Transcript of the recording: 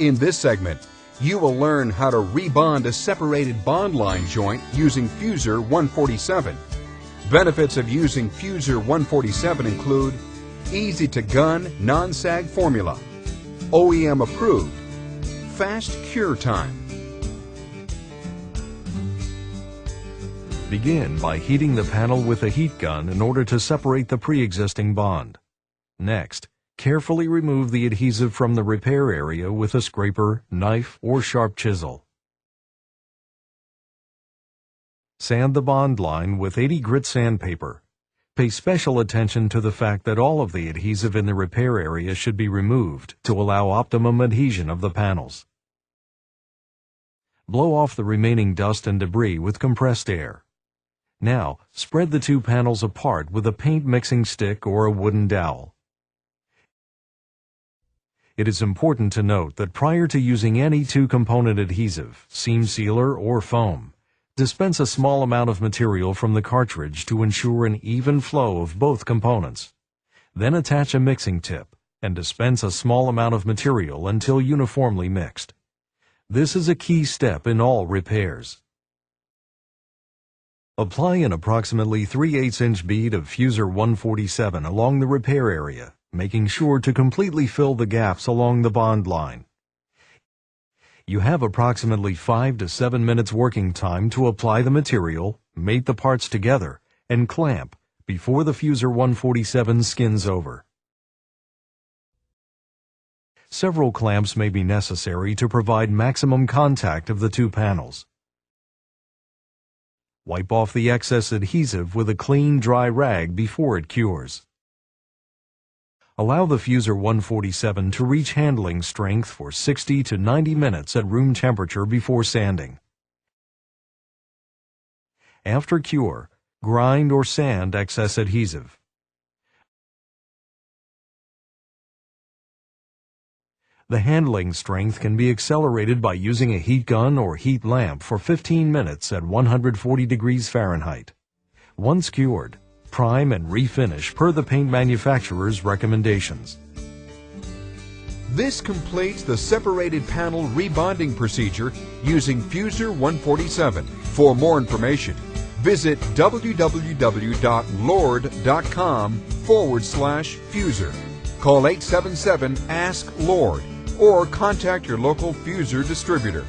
In this segment, you will learn how to rebond a separated bond line joint using Fusor 147. Benefits of using Fusor 147 include easy-to-gun, non-sag formula, OEM approved, fast cure time. Begin by heating the panel with a heat gun in order to separate the pre-existing bond. Next, carefully remove the adhesive from the repair area with a scraper, knife, or sharp chisel. Sand the bond line with 80 grit sandpaper. Pay special attention to the fact that all of the adhesive in the repair area should be removed to allow optimum adhesion of the panels. Blow off the remaining dust and debris with compressed air. Now, spread the two panels apart with a paint mixing stick or a wooden dowel. It is important to note that prior to using any two-component adhesive, seam sealer, or foam, dispense a small amount of material from the cartridge to ensure an even flow of both components. Then attach a mixing tip and dispense a small amount of material until uniformly mixed. This is a key step in all repairs. Apply an approximately 3/8" bead of Fusor 147 along the repair area, making sure to completely fill the gaps along the bond line. You have approximately 5 to 7 minutes working time to apply the material, mate the parts together, and clamp before the Fusor 147 skins over. Several clamps may be necessary to provide maximum contact of the two panels. Wipe off the excess adhesive with a clean, dry rag before it cures. Allow the Fusor 147 to reach handling strength for 60 to 90 minutes at room temperature before sanding. After cure, grind or sand excess adhesive. The handling strength can be accelerated by using a heat gun or heat lamp for 15 minutes at 140 degrees Fahrenheit. Once cured, prime and refinish per the paint manufacturer's recommendations. This completes the separated panel rebonding procedure using Fusor 147. For more information, visit www.lord.com/Fusor. Call 877-ASK-LORD or contact your local Fusor distributor.